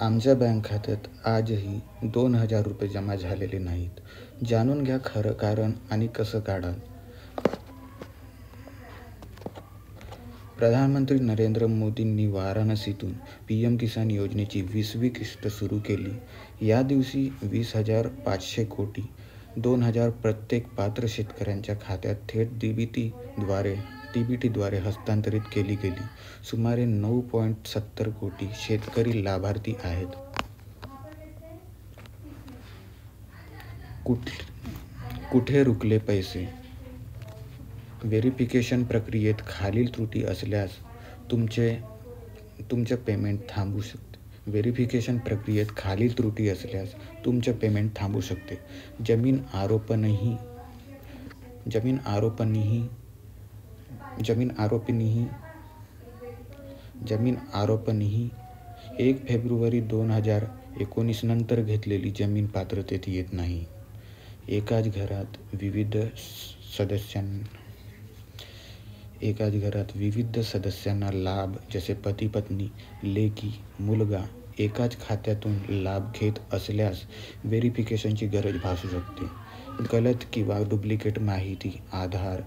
आमच्या बँक खात्यात आजही 2,000 रुपये जमा झालेले नाहीत. जाणून घ्या खरं कारण आणि कसं काढाल. प्रधानमंत्री नरेंद्र मोदींनी वाराणसीतून PM किसान योजनेची 20वी किस्त सुरू केली. या दिवशी 20,500 कोटी 2,000 प्रत्येक पात्र शेतकऱ्यांच्या खात्यात थेट DBTद्वारे हस्तांतरित केली गेली. सुमारे 9.70 कोटी शेतकरी लाभार्थी आहेत. कुठे रुकले पैसे? व्हेरिफिकेशन प्रक्रियेत खालील त्रुटी असल्यास तुमचे पेमेंट थांबू शकते. व्हेरिफिकेशन प्रक्रियेत खालील त्रुटी असल्यास तुमचे पेमेंट थांबू शकते. जमीन आरोपणीही 1 फेब्रुवारी 2019 नंतर घेतलेली जमीन पात्रतेत येत नाही. एकाच घरात विविध सदस्यांना लाभ जसे पती पत्नी, लेकी, मुलगा एकाच खात्यातून लाभ घेत असल्यास व्हेरिफिकेशनची गरज भासू शकते. गलत किंवा डुप्लिकेट माहिती, आधार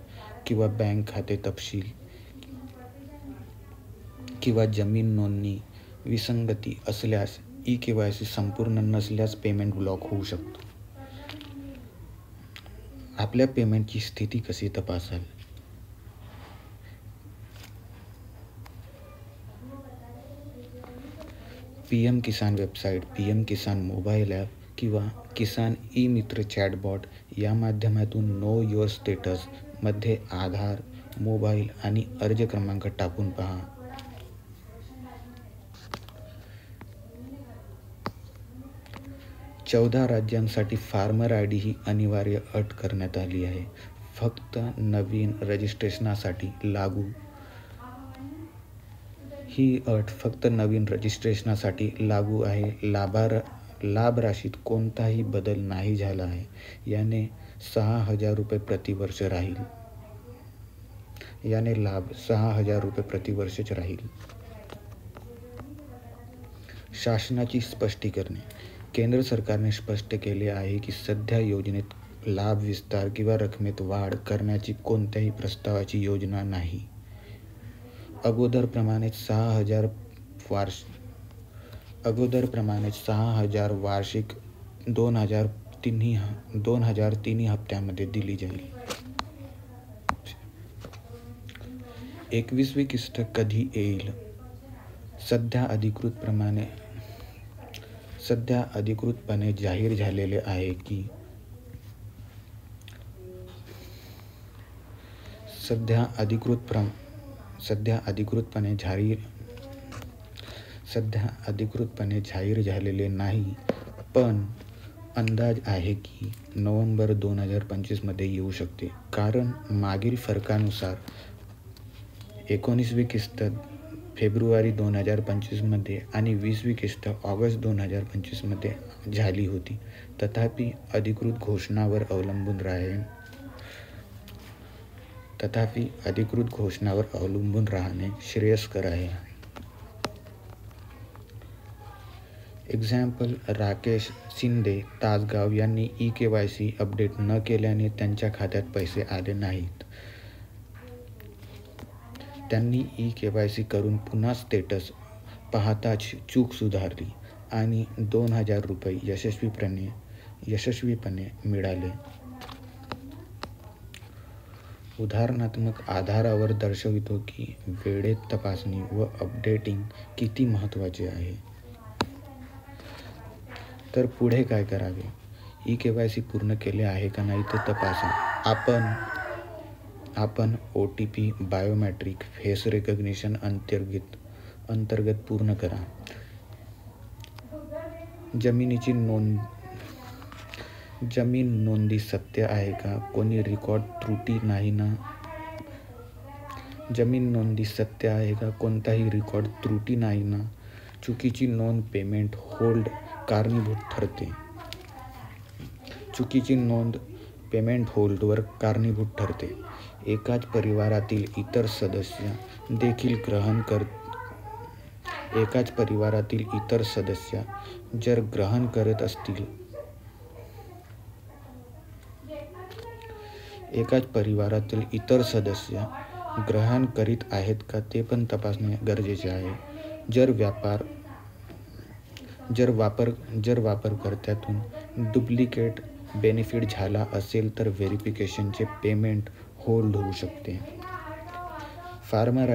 किंवा बँक खाते तपशील किंवा जमीन नोंदणी विसंगती असल्यास eKYC संपूर्ण नसल्यास पेमेंट ब्लॉक होऊ शकतो. आपल्या पेमेंटची स्थिती कशी तपासाल? PM किसान वेबसाईट, PM किसान मोबाईल ॲप किंवा किसान ई-मित्र चॅटबॉट या माध्यमातून नो युअर स्टेटस मध्ये आधार, मोबाईल आणि अर्ज क्रमांक टाकून पहा. चौदा राज्यांसाठी फार्मर आयडी ही अनिवार्य अट करण्यात आली आहे. फक्त नवीन रजिस्ट्रेशनासाठी लागू. ही अट फक्त नवीन रजिस्ट्रेशनासाठी लागू आहे. लाभ राशीत कोणताही बदल नाही झाला आहे. याने 6,000 रुपये प्रतिवर्ष राहील. लाभ 6,000 रुपये प्रतिवर्षच राहील. शासनाची स्पष्टीकरणे. केंद्र सरकारने स्पष्ट केले आहे की सध्या योजनेत लाभ विस्तार किंवा रकमेत वाढ करण्याची कोणत्याही प्रस्तावाची योजना नाही. अगोदरप्रमाणे 6,000 वार्षिक 2,000 तिन्ही हप्त्यामध्ये दिली जाईल. 21वी किस्त कधी येईल? सध्या अधिकृतपणे जाहीर झालेले आहे की सध्या अधिकृतपणे जाहीर झालेले नाही, पण अंदाज आहे की नोव्हेंबर 2025 मध्ये येऊ शकते. कारण मागील फरकानुसार 19वी किस्त फेब्रुवारी 2025 मध्ये आणि 20वी किस्त ऑगस्ट 2025 मध्ये झाली होती. तथापि अधिकृत घोषणावर अवलंबून राहणे श्रेयस्कर आहे. एक्झाम्पल राकेश शिंदे, तासगाव यांनी eKYC अपडेट न केल्याने त्यांच्या खात्यात पैसे आले नाहीत. त्यांनी eKYC करून पुन्हा स्टेटस पाहताच चूक सुधारली आणि 2,000 रुपये यशस्वीपणे मिळाले. उदाहरणात्मक आधारावर दर्शवितो की वेळेत तपासणी व अपडेटिंग किती महत्त्वाचे आहे. तर पुढे काय करावे? eKYC पूर्ण केले आहे का नाही ते तपासा. आपण OTP बायोमेट्रिक फेस रिकग्निशन अंतर्गत पूर्ण करा. जमीन नोंदी सत्य आहे का? कोणी रेकॉर्ड त्रुटी नाही ना? जमीन नोंदी सत्य आहे का? कोणताही रेकॉर्ड त्रुटी नाही ना? चुकीची नोंद पेमेंट होल्ड कारणीभूत ठरते. एकाच परिवारातील इतर सदस्य देखील एकाच परिवारातील इतर सदस्य जर ग्रहण करत असतील एकाच परिवारातील इतर सदस्य ग्रहण करीत आहेत का ते पण तपासणे गरजेचे आहे. जर वापरकर्त्यातून डुप्लिकेट बेनिफिट झाला असेल तर व्हेरिफिकेशनचे पेमेंट होल्ड होऊ शकते. Farmer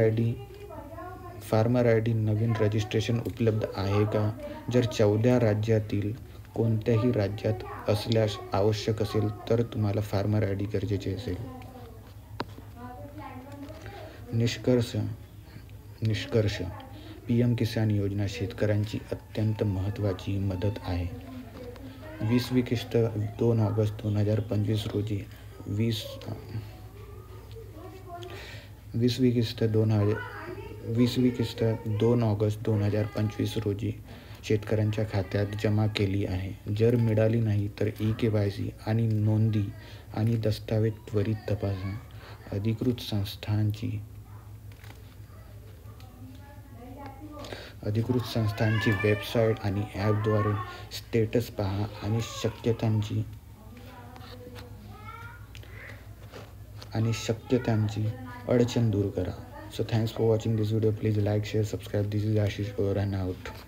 I D Naveen registration उपलब्ध आहे का? जर 14 राज्यातील कोणत्याही राज्यात असल्यास आवश्यक असेल तर तुम्हाला फार्मर आय डी गरजेचे असेल. निष्कर्ष PM किसान योजना शेतकऱ्यांची अत्यंत महत्त्वाची मदत आहे. 20 किस्त 2 ऑगस्ट 2025 रोजी 20वी किस्त 2 ऑगस्ट 2025 रोजी शेतकऱ्यांच्या खात्यात जमा केली आहे. जर मिळाली नाही तर KYC आणि नोंदी आणि दस्तावेज त्वरित तपासा. अधिकृत संस्थांची वेबसाईट आणि ॲपद्वारे स्टेटस पहा आणि शक्यतांची अडचण दूर करा. So thanks for watching this video. Please like, share, subscribe. This is Ashish over and out.